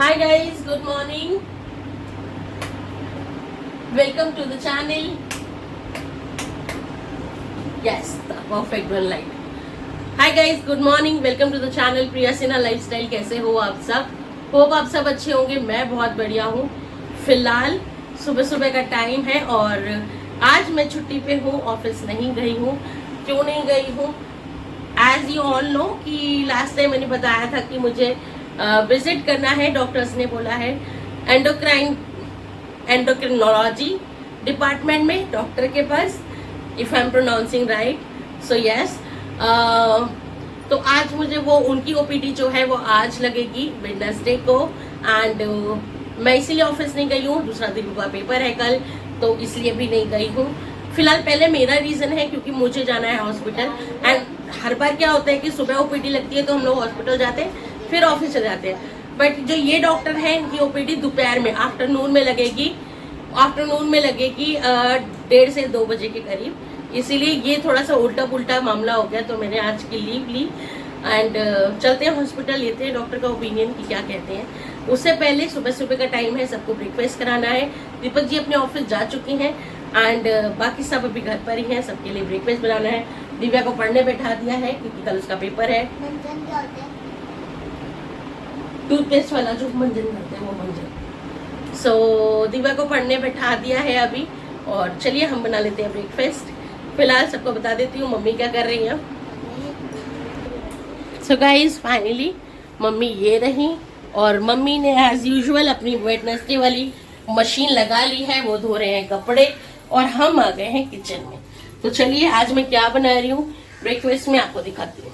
Hi guys, good morning. Welcome to the channel. Yes, the perfect one light. Hi guys, good morning. Welcome to the channel Priya Sinha lifestyle. कैसे हो आप सब? Hope आप सब अच्छे होंगे। मैं बहुत बढ़िया हूँ। फिलहाल सुबह सुबह का टाइम है और आज मैं छुट्टी पे हूँ, ऑफिस नहीं गई हूँ। क्यों नहीं गई हूँ? एज यू ऑल नो कि लास्ट टाइम मैंने बताया था कि मुझे विजिट करना है। डॉक्टर्स ने बोला है एंडोक्रिनोलॉजी डिपार्टमेंट में, डॉक्टर के पास, if I am pronouncing right. So yes, तो आज मुझे वो उनकी ओपीडी जो है वो आज लगेगी वेडनेसडे को। एंड मैं इसीलिए ऑफिस नहीं गई हूँ। दूसरा दिन का पेपर है कल, तो इसलिए भी नहीं गई हूँ। फिलहाल पहले मेरा रीजन है क्योंकि मुझे जाना है हॉस्पिटल। एंड हर बार क्या होता है कि सुबह ओपीडी लगती है तो हम लोग हॉस्पिटल जाते हैं, फिर ऑफिस चले जाते हैं। बट जो ये डॉक्टर है इनकी ओपीडी दोपहर में, आफ्टरनून में लगेगी। 1:30 से 2 बजे के करीब। इसीलिए ये थोड़ा सा उल्टा पुल्टा मामला हो गया, तो मैंने आज की लीव ली। एंड चलते हैं हॉस्पिटल, लेते हैं डॉक्टर का ओपिनियन कि क्या कहते हैं। उससे पहले सुबह सुबह का टाइम है, सबको ब्रेकफास्ट कराना है। दीपक जी अपने ऑफिस जा चुके हैं एंड बाकी सब अभी घर पर ही हैं। सबके लिए ब्रेकफास्ट बनाना है। दिव्या को पढ़ने बैठा दिया है क्योंकि कल उसका पेपर है। टूथपेस्ट वाला जो मंजन करते हैं वो मंजन। सो दिव्या को पढ़ने बैठा दिया है अभी। और चलिए हम बना लेते हैं ब्रेकफास्ट। फिलहाल सबको बता देती हूँ मम्मी क्या कर रही है। सो गाइज फाइनली मम्मी ये रही, और मम्मी ने एज यूजुअल अपनी वेडनेसडे वाली मशीन लगा ली है। वो धो रहे हैं कपड़े और हम आ गए हैं किचन में। तो चलिए आज मैं क्या बना रही हूँ ब्रेकफास्ट में आपको दिखाती हूँ।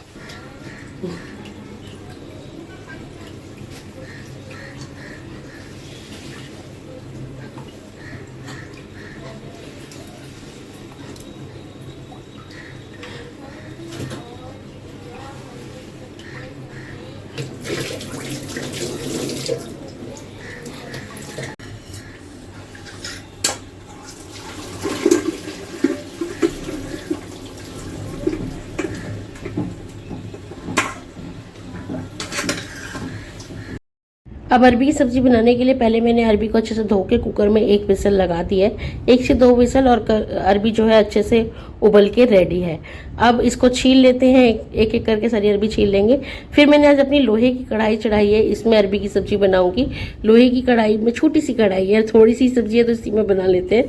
अब अरबी की सब्जी बनाने के लिए पहले मैंने अरबी को अच्छे से धो के कुकर में 1 विसल लगा दी है। 1 से 2 विसल और अरबी जो है अच्छे से उबल के रेडी है। अब इसको छील लेते हैं, एक एक करके सारी अरबी छील लेंगे। फिर मैंने आज अपनी लोहे की कढ़ाई चढ़ाई है, इसमें अरबी की सब्जी बनाऊंगी। लोहे की कढ़ाई में, छोटी सी कढ़ाई है, थोड़ी सी सब्जी है तो इसी में बना लेते हैं।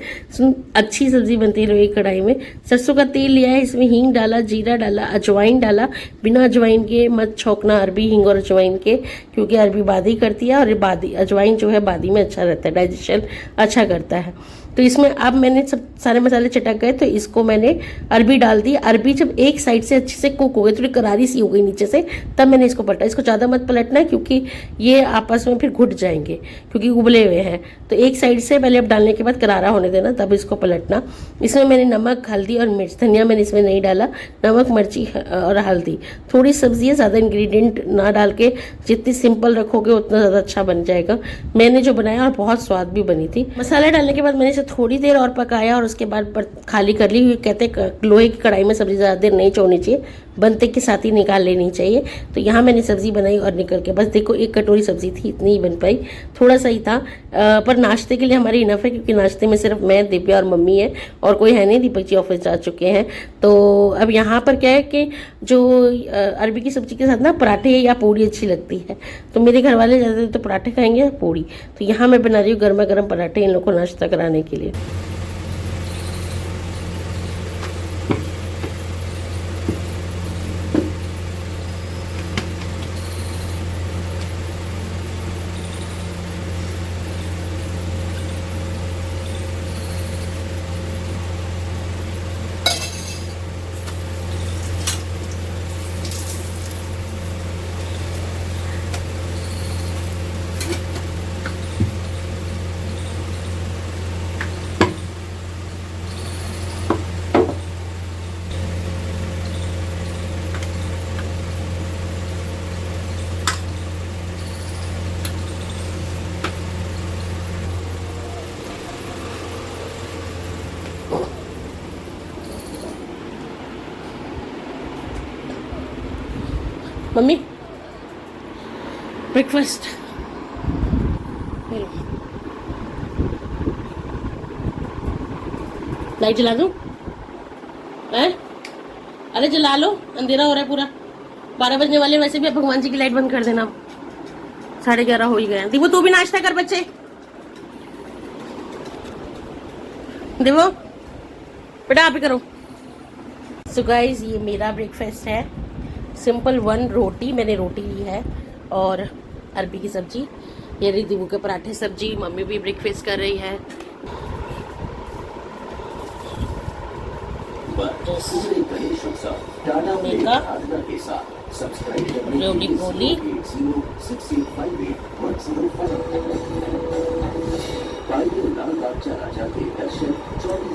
अच्छी सब्जी बनती है लोहे की कढ़ाई में। सरसों का तेल लिया है, इसमें हींग डाला, जीरा डाला, अजवाइन डाला। बिना अजवाइन के मत छोंकना अरबी हींग और अजवाइन के, क्योंकि अरबी बादी करती है और बादी अजवाइन जो है बादी में अच्छा रहता है, डाइजेशन अच्छा करता है। तो इसमें अब मैंने सब सारे मसाले चटक गए तो इसको मैंने अरबी डाल दी। अरबी जब एक साइड से अच्छे से कुक हो गई, थोड़ी करारी सी हो गई नीचे से, तब मैंने इसको पलटा। इसको ज़्यादा मत पलटना है क्योंकि ये आपस में फिर घुट जाएंगे क्योंकि उबले हुए हैं। तो एक साइड से पहले अब डालने के बाद करारा होने देना, तब इसको पलटना। इसमें मैंने नमक, हल्दी और मिर्च, धनिया मैंने इसमें नहीं डाला। नमक, मिर्ची और हल्दी, थोड़ी सब्जी है, ज़्यादा इंग्रेडिएंट ना डाल के जितनी सिंपल रखोगे उतना ज़्यादा अच्छा बन जाएगा। मैंने जो बनाया और बहुत स्वाद भी बनी थी। मसाला डालने के बाद मैंने इसे थोड़ी देर और पकाया और उसके बाद खाली कर ली। कहते लोहे की कढ़ाई में सब्जी ज़्यादा देर नहीं छोड़नी चाहिए, बनते के साथ ही निकाल लेनी चाहिए। तो यहाँ मैंने सब्जी बनाई और निकल के बस देखो 1 कटोरी सब्जी थी, इतनी ही बन पाई, थोड़ा सा ही था। पर नाश्ते के लिए हमारी इनफ है क्योंकि नाश्ते में सिर्फ मैं, दिव्या और मम्मी है और कोई है नहीं। दीपक जी ऑफिस जा चुके हैं। तो अब यहाँ पर क्या है कि जो अरबी की सब्जी के साथ ना पराठे या पूड़ी अच्छी लगती है। तो मेरे घर वाले ज़्यादातर तो पराठे खाएंगे या पूड़ी। तो यहाँ मैं बना रही हूँ गर्मा गर्म पराठे इन लोगों को नाश्ता कराने के लिए। मम्मी ब्रेकफास्ट लाइट जला दूं? हैं? अरे जला लो, अंधेरा हो रहा है पूरा। 12 बजने वाले, वैसे भी अब भगवान जी की लाइट बंद कर देना। 11:30 हो ही गए। दिवो तू भी नाश्ता कर बच्चे। दिवो बेटा आप ही करो। सो गाइस ये मेरा ब्रेकफास्ट है। सिंपल 1 रोटी, मैंने रोटी ली है और अरबी की सब्जी। ये रही दिवो के पराठे सब्जी। मम्मी भी ब्रेकफास्ट कर रही है। रोटी गोली।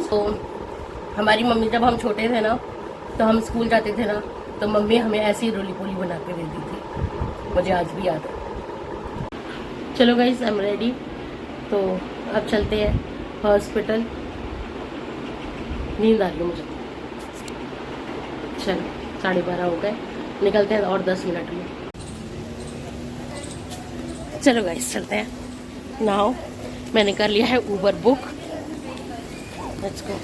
तो हमारी मम्मी जब हम छोटे थे ना, तो हम स्कूल जाते थे ना, तो मम्मी हमें ऐसी रोली पोली बना के देती थी। मुझे आज भी याद है। चलो गाइस आई एम रेडी। तो अब चलते हैं हॉस्पिटल। नींद आ रही है मुझे। चलो 12:30 हो गए, निकलते हैं और 10 मिनट में। चलो गाइस चलते हैं। नाउ मैंने कर लिया है उबर बुक। Let's go.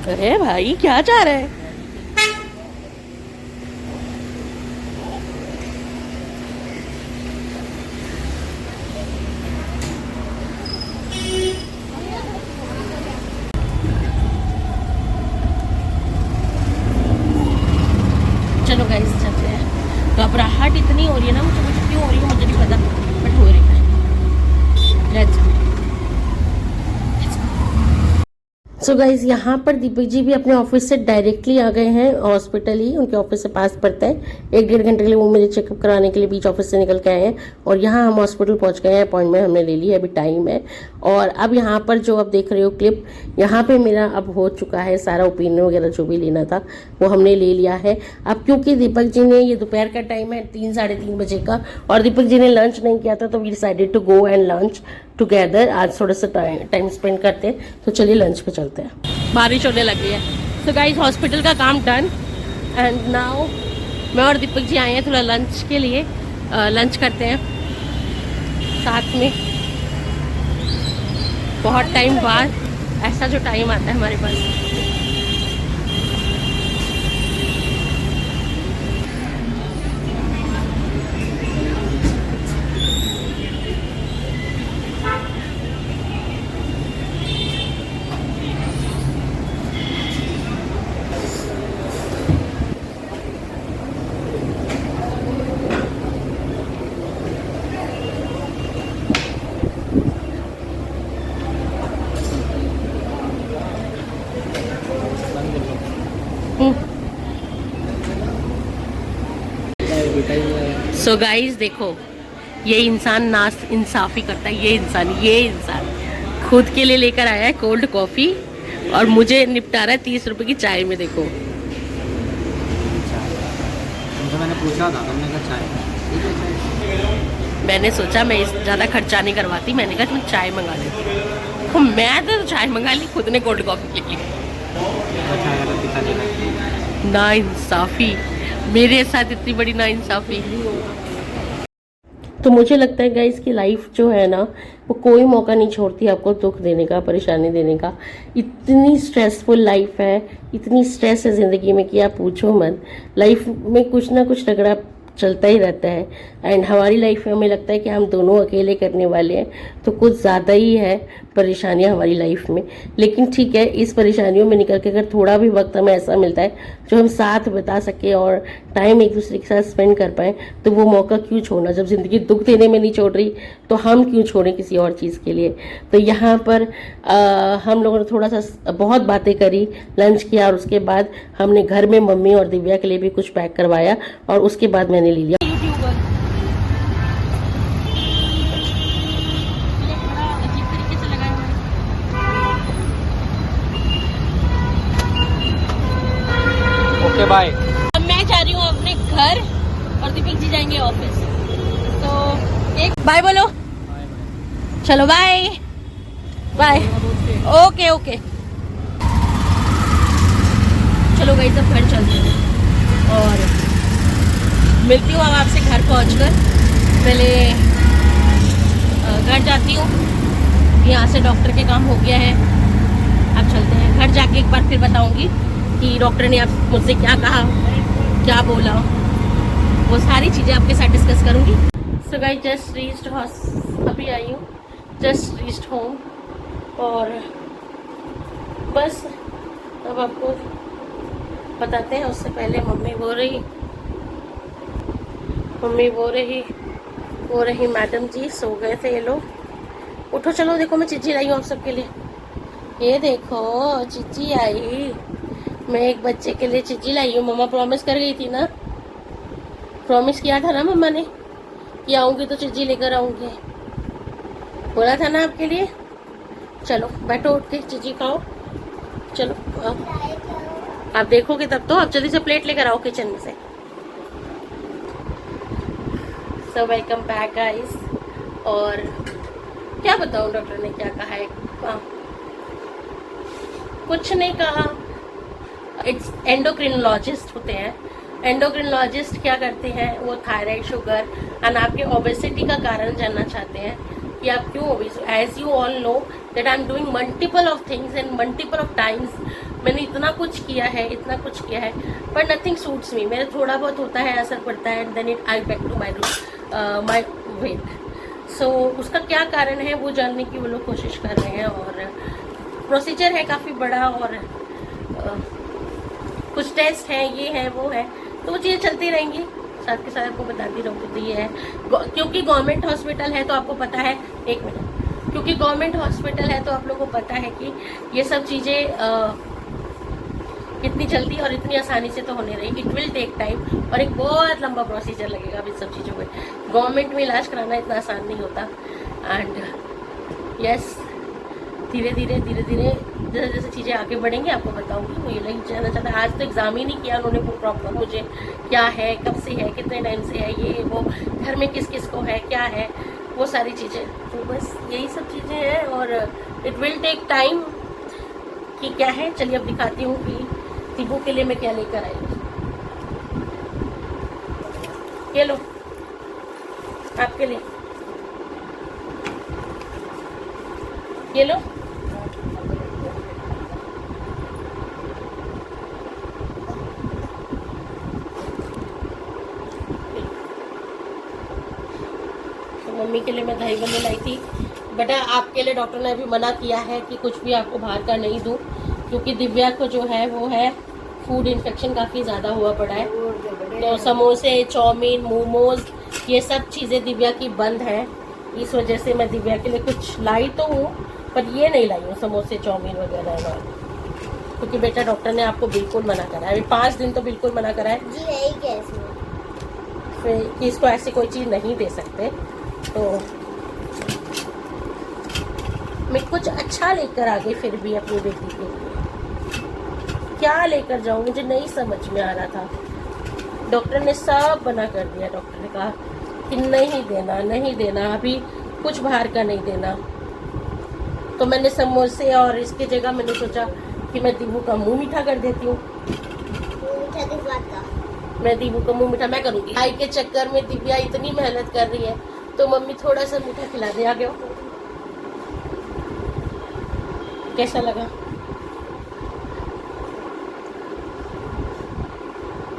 अरे भाई क्या चाह रहे हैं? चलो गाइस चलते हैं। घबराहट इतनी हो रही है ना मुझे क्यों हो रही है मुझे नहीं पता, बट हो रही है। Let's go. सो गाइज यहाँ पर दीपक जी भी अपने ऑफिस से डायरेक्टली आ गए हैं हॉस्पिटल ही। उनके ऑफिस से पास पड़ता है। 1-1.5 घंटे के लिए वो मेरे चेकअप कराने के लिए बीच ऑफिस से निकल के आए हैं और यहाँ हम हॉस्पिटल पहुँच गए हैं। अपॉइंटमेंट हमने ले ली है, अभी टाइम है। और अब यहाँ पर जो आप देख रहे हो क्लिप, यहाँ पे मेरा अब हो चुका है सारा ओपिनियन वगैरह जो भी लेना था वो हमने ले लिया है। अब क्योंकि दीपक जी ने, ये दोपहर का टाइम है 3-3:30 बजे का, और दीपक जी ने लंच नहीं किया था, तो we decided to go and lunch together. आज थोड़ा सा टाइम स्पेंड करते हैं, तो चलिए लंच पे चलते हैं। बारिश होने लगी है। सो गाइस हॉस्पिटल का काम डन एंड नाउ मैं और दीपक जी आए हैं थोड़ा लंच के लिए। लंच करते हैं साथ में। बहुत टाइम बाद ऐसा जो टाइम आता है हमारे पास। सो गाइज देखो, ये इंसान ना इंसाफी करता है। ये इंसान खुद के लिए लेकर आया है कोल्ड कॉफी और मुझे निपटा रहा है 30 रुपए की चाय में। देखो तो मैंने पूछा था, तुमने कहा चाय। मैंने सोचा मैं ज़्यादा खर्चा नहीं करवाती, मैंने कहा तुम चाय मंगा लेती। तो मैं तो चाय मंगा ली, खुद ने कोल्ड कॉफी ले ली। ना इंसाफी, मेरे साथ इतनी बड़ी ना इंसाफी। तो मुझे लगता है गाइस कि लाइफ जो है ना, वो कोई मौका नहीं छोड़ती आपको दुख देने का, परेशानी देने का। इतनी स्ट्रेसफुल लाइफ है, इतनी स्ट्रेस है ज़िंदगी में कि आप पूछो मत। लाइफ में कुछ ना कुछ रगड़ा चलता ही रहता है। एंड हमारी लाइफ में हमें लगता है कि हम दोनों अकेले करने वाले हैं, तो कुछ ज़्यादा ही है परेशानियां हमारी लाइफ में। लेकिन ठीक है, इस परेशानियों में निकल के अगर थोड़ा भी वक्त हमें ऐसा मिलता है जो हम साथ बिता सके और टाइम एक दूसरे के साथ स्पेंड कर पाएँ, तो वो मौका क्यों छोड़ना। जब ज़िंदगी दुख देने में नहीं छोड़ रही, तो हम क्यों छोड़ें किसी और चीज़ के लिए। तो यहाँ पर हम लोगों ने थोड़ा सा बहुत बातें करी, लंच किया, और उसके बाद हमने घर में मम्मी और दिव्या के लिए भी कुछ पैक करवाया और उसके बाद मैंने ले लिया। बाय। अब मैं जा रही हूँ अपने घर और दीपक जी जाएंगे ऑफिस, तो एक बाय बोलो। चलो बाय बाय। ओके ओके, चलो गई सब घर चलते हैं और मिलती हूँ अब आपसे घर पहुँचकर। पहले घर जाती हूँ, यहाँ से डॉक्टर के काम हो गया है। अब चलते हैं घर, जाके एक बार फिर बताऊंगी कि डॉक्टर ने आप मुझसे क्या कहा, क्या बोला, वो सारी चीज़ें आपके साथ डिस्कस करूंगी। सो गाइस जस्ट रीच्ड अभी आई हूँ, जस्ट रीच्ड होम और बस अब आपको बताते हैं। उससे पहले मम्मी वो रही मैडम जी सो गए थे ये लोग। उठो चलो, देखो मैं चिज्जी लाई हूँ आप सबके लिए। ये देखो चिज्जी आई, मैं एक बच्चे के लिए चिज्जी लाई हूँ। मम्मा प्रॉमिस कर गई थी ना, प्रॉमिस किया था ना मम्मा ने कि आऊँगी तो चिज्जी लेकर आऊँगी, बोला था ना आपके लिए। चलो बैठो, उठ के चिज्जी खाओ। चलो आप देखोगे तब तो। आप जल्दी से प्लेट लेकर आओ किचन में से। So welcome back guys. और क्या बताऊँ डॉक्टर ने क्या कहा है, कुछ नहीं कहा। इट्स एंडोक्रिनोलॉजिस्ट होते हैं। एंडोक्रिनोलॉजिस्ट क्या करते हैं, वो थायराइड, शुगर और आपके ओबेसिटी का कारण जानना चाहते हैं कि आप क्यों obese. As you all know that I am doing multiple of things and multiple of times. मैंने इतना कुछ किया है पर नथिंग सूट्स मी। मेरा थोड़ा बहुत होता है, असर पड़ता है, एंड देन इट आई back to my weight. So उसका क्या कारण है वो जानने की वो लोग कोशिश कर रहे हैं। और प्रोसीजर है काफ़ी बड़ा और कुछ टेस्ट हैं, ये है वो है, तो वो चीज़ें चलती रहेंगी, साथ के साथ आपको बताती रहूँगी। तो ये है क्योंकि गवर्नमेंट हॉस्पिटल है तो आपको पता है, एक मिनट, क्योंकि गवर्नमेंट हॉस्पिटल है तो आप लोगों को पता है कि ये सब चीज़ें इतनी जल्दी और इतनी आसानी से तो होने रही। इट विल टेक टाइम और एक बहुत लंबा प्रोसीजर लगेगा इन सब चीज़ों में। गवर्नमेंट में इलाज कराना इतना आसान नहीं होता। एंड यस, धीरे धीरे जैसे जैसे चीज़ें आगे बढ़ेंगी आपको बताऊंगी। वो ये नहीं जानना चाहता, आज तो एग्ज़ाम ही नहीं किया उन्होंने वो प्रॉपर मुझे, क्या है, कब से है, कितने टाइम से है, ये वो, घर में किस किस को है, क्या है, वो सारी चीज़ें। तो बस यही सब चीज़ें हैं और इट विल टेक टाइम कि क्या है। चलिए अब दिखाती हूँ कि टिबू के लिए मैं क्या लेकर आई हूँ। ये लो आपके लिए, ये लो। तो मम्मी के लिए मैं दही बल्ले लाई थी। बेटा आपके लिए डॉक्टर ने अभी मना किया है कि कुछ भी आपको बाहर का नहीं दूँ, क्योंकि दिव्या को जो है वो है फूड इन्फेक्शन काफ़ी ज़्यादा हुआ पड़ा है। तो समोसे, चाउमीन, मोमोज, ये सब चीज़ें दिव्या की बंद है। इस वजह से मैं दिव्या के लिए कुछ लाई तो हूँ पर ये नहीं लाई हूँ, समोसे, चाउमीन वगैरह ना, क्योंकि बेटा डॉक्टर ने आपको बिल्कुल मना करा है। अभी 5 दिन तो बिल्कुल मना करा है कि इसको ऐसी कोई चीज़ नहीं दे सकते। तो मैं कुछ अच्छा लेकर आ गई फिर भी अपनी बेटी के लिए। क्या लेकर जाऊँ मुझे नहीं समझ में आ रहा था। डॉक्टर ने सब मना कर दिया। डॉक्टर ने कहा कि नहीं देना, अभी कुछ बाहर का नहीं देना। तो मैंने समोसे और इसकी जगह मैंने सोचा कि मैं दीबू का मुंह मीठा कर देती हूँ। मैं दीबू का मुंह मीठा मैं करूँगी। भाई के चक्कर में दिव्या इतनी मेहनत कर रही है तो मम्मी थोड़ा सा मीठा खिला दे। आ गया, कैसा लगा?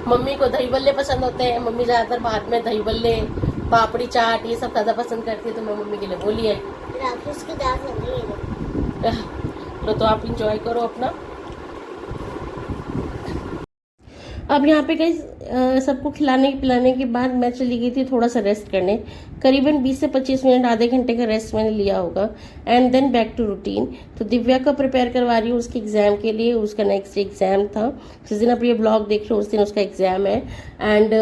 मम्मी को दही बल्ले पसंद होते हैं। मम्मी ज़्यादातर बाद में दही बल्ले, पापड़ी चाट ये सब ज़्यादा पसंद करती है, तो मैं मम्मी के लिए बोली है। तो आप इंजॉय करो अपना। अब यहाँ पे गई सबको खिलाने पिलाने के बाद मैं चली गई थी थोड़ा सा रेस्ट करने। करीबन 20 से 25 मिनट, आधे घंटे का रेस्ट मैंने लिया होगा। And then back to routine. तो दिव्या का प्रिपेयर करवा रही हूँ उसके एग्ज़ाम के लिए। उसका नेक्स्ट एग्ज़ाम था, जिस दिन आप ये ब्लॉग देख रहे हो उस दिन उसका एग्ज़ाम है। एंड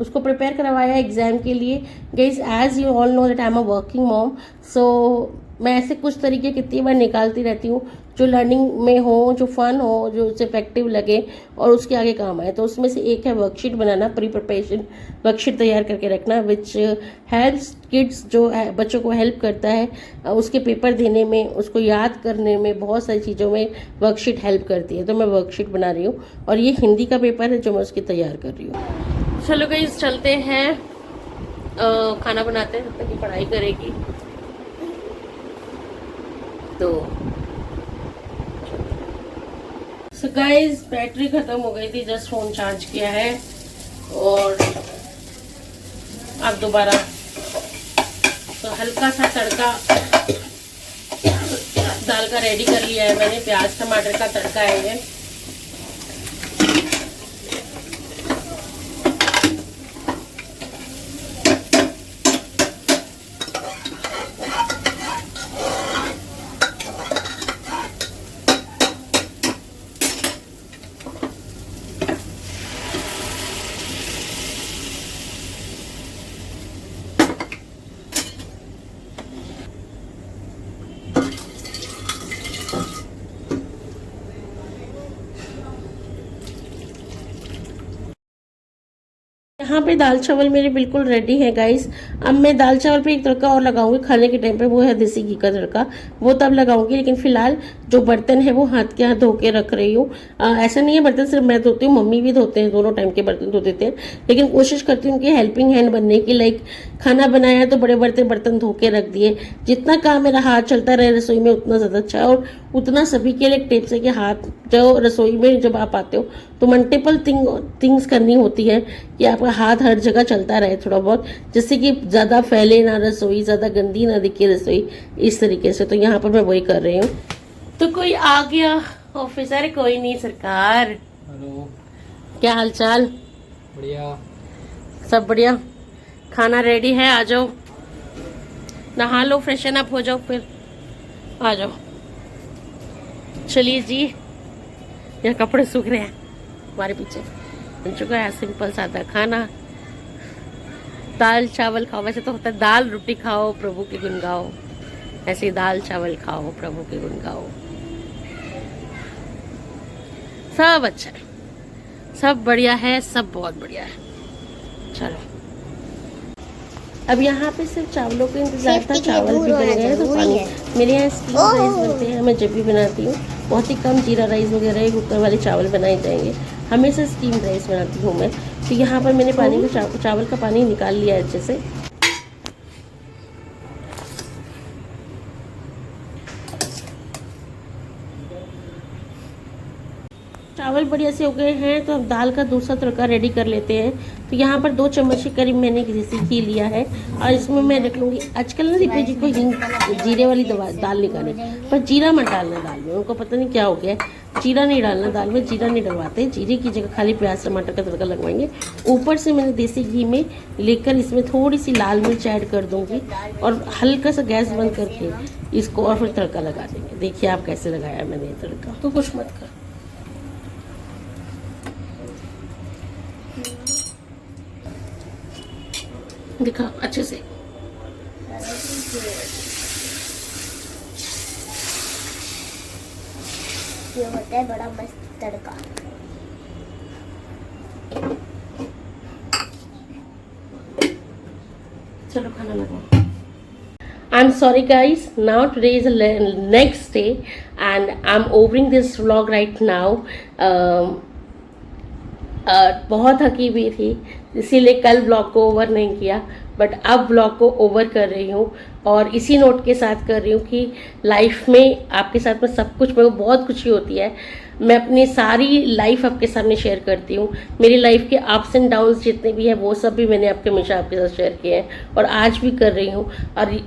उसको प्रिपेयर करवाया एग्ज़ाम के लिए। Guys as you all know that I am a working mom, so मैं ऐसे कुछ तरीके कितनी बार निकालती रहती हूँ जो लर्निंग में हो, जो फन हो, जो उसे इफेक्टिव लगे और उसके आगे काम आए। तो उसमें से एक है वर्कशीट बनाना, प्री प्रिपरेशन वर्कशीट तैयार करके रखना, विच हेल्प्स किड्स, जो है बच्चों को हेल्प करता है उसके पेपर देने में, उसको याद करने में, बहुत सारी चीज़ों में वर्कशीट हेल्प करती है। तो मैं वर्कशीट बना रही हूँ और ये हिंदी का पेपर है जो मैं उसकी तैयार कर रही हूँ। चलो गाइस चलते हैं, खाना बनाते हैं, तब तक ये पढ़ाई करेगी। तो सो गाइस बैटरी खत्म हो गई थी, जस्ट फोन चार्ज किया है और अब दोबारा तो हल्का सा तड़का दाल का रेडी कर लिया है मैंने। प्याज टमाटर का तड़का है ये। यहाँ पे दाल चावल मेरे बिल्कुल रेडी है गाइस। अब मैं दाल चावल पे एक तड़का और लगाऊंगी खाने के टाइम पे, वो है देसी घी का तड़का, वो तब लगाऊंगी। लेकिन फिलहाल जो बर्तन है वो हाथ के हाथ धो के रख रही हूँ। ऐसा नहीं है बर्तन सिर्फ मैं धोती हूँ, मम्मी भी धोते हैं, दोनों टाइम के बर्तन धो देते हैं। लेकिन कोशिश करती हूँ कि हेल्पिंग हैंड बनने की, लाइक खाना बनाया तो बड़े बड़े बर्तन धो के रख दिए। जितना काम मेरा हाथ चलता रहे रसोई में उतना ज़्यादा अच्छा है। और उतना सभी के लिए टिप्स है कि हाथ जो रसोई में जब आप आते हो तो मल्टीपल थिंग्स करनी होती है कि आपका हाथ हर जगह चलता रहे थोड़ा बहुत, जिससे कि ज़्यादा फैले ना रसोई, ज़्यादा गंदी ना दिखे रसोई, इस तरीके से। तो यहाँ पर मैं वही कर रही हूँ। तो कोई आ गया ऑफिसर? कोई नहीं सरकार। हेलो, क्या हालचाल? बढ़िया। सब बढ़िया। खाना रेडी है, आ जाओ, नहा लो, फ्रेशन अप हो जाओ, फिर आ जाओ। चलिए जी, यहाँ कपड़े सूख रहे हैं हमारे पीछे। बन चुका है सिंपल सादा खाना, दाल चावल खाओ। वैसे तो होता है दाल रोटी खाओ प्रभु के गुण गाओ, ऐसे ही दाल चावल खाओ प्रभु के गुण गाओ। सब अच्छा है, सब बढ़िया है, सब बहुत बढ़िया है। चलो अब यहाँ पे सिर्फ चावलों का इंतजार था, चावल भी बन गए तो पानी। मेरे यहाँ स्टीम राइस बनते हैं, मैं जब भी बनाती हूँ बहुत ही कम जीरा राइस वगैरह कुकर वाले चावल बनाए जाएंगे, हमेशा स्टीम राइस बनाती हूँ मैं। तो यहाँ पर मैंने पानी का चावल का पानी निकाल लिया है अच्छे से। चावल बढ़िया से हो गए हैं तो अब दाल का दूसरा तड़का रेडी कर लेते हैं। तो यहाँ पर 2 चम्मच के करीब मैंने देसी घी लिया है और इसमें मैं रख लूँगी। आजकल ना दीपू जी को हिंग जीरे वाली दाल निकाले, पर जीरा मत डालना दाल में, उनको पता नहीं क्या हो गया है। जीरा नहीं डालना दाल में, जीरा नहीं डलवाते, जीरे की जगह खाली प्याज टमाटर का तड़का लगवाएंगे। ऊपर से मैंने देसी घी में लेकर इसमें थोड़ी सी लाल मिर्च ऐड कर दूँगी और हल्का सा गैस बंद करके इसको और फिर तड़का लगा देंगे। देखिए आप कैसे लगाया मैंने ये तड़का। तो कुछ मत कर, दिखा अच्छे से। ये होता है बड़ा मस्त तड़का। चलो खाना लगाओ। I'm sorry guys, now today is the next day and I'm overing this vlog right now. बहुत थकी हुई थी इसीलिए कल ब्लॉग को ओवर नहीं किया, बट अब ब्लॉग को ओवर कर रही हूँ और इसी नोट के साथ कर रही हूँ कि लाइफ में आपके साथ में सब कुछ, मेरे को बहुत खुशी होती है। मैं अपनी सारी लाइफ आपके सामने शेयर करती हूँ। मेरी लाइफ के अप्स एंड डाउन्स जितने भी हैं वो सब भी मैंने आपके हमेशा आपके साथ शेयर किए हैं और आज भी कर रही हूँ। और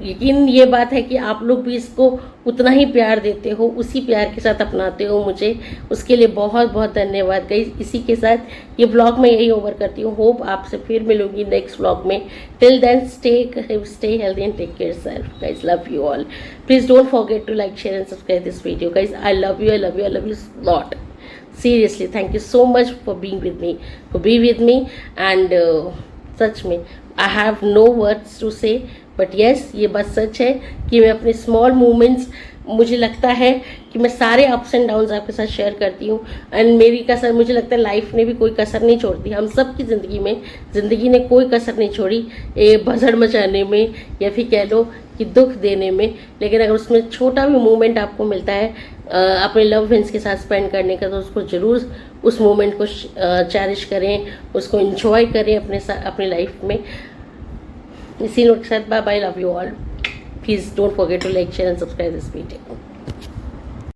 यकीन ये बात है कि आप लोग भी इसको उतना ही प्यार देते हो, उसी प्यार के साथ अपनाते हो मुझे, उसके लिए बहुत बहुत धन्यवाद गाइस। इसी के साथ ये व्लॉग मैं यही ओवर करती हूँ। होप आपसे फिर मिलूंगी नेक्स्ट व्लॉग में। Till then stay healthy and take care self guys. Love you all. Please don't forget to like share and subscribe this video guys. I love you, I love you, I love you lot. Seriously thank you so much for being with me, for be with me and सच में I have no words to say, but yes ये बात सच है कि मैं अपने small movements मुझे लगता है कि मैं सारे अप्स एंड डाउन्स आपके साथ शेयर करती हूँ। एंड मेरी कसर, मुझे लगता है लाइफ ने भी कोई कसर नहीं छोड़ती, हम सब की ज़िंदगी ने कोई कसर नहीं छोड़ी ये भसड़ मचाने में, या फिर कह लो कि दुख देने में। लेकिन अगर उसमें छोटा भी मोमेंट आपको मिलता है अपने लव वंस के साथ स्पेंड करने का, तो उसको ज़रूर उस मोमेंट को चेरिश करें, उसको एंजॉय करें अपने लाइफ में। इसी नोट के साथ bye bye, love you all. Please don't forget to like, share and subscribe this video.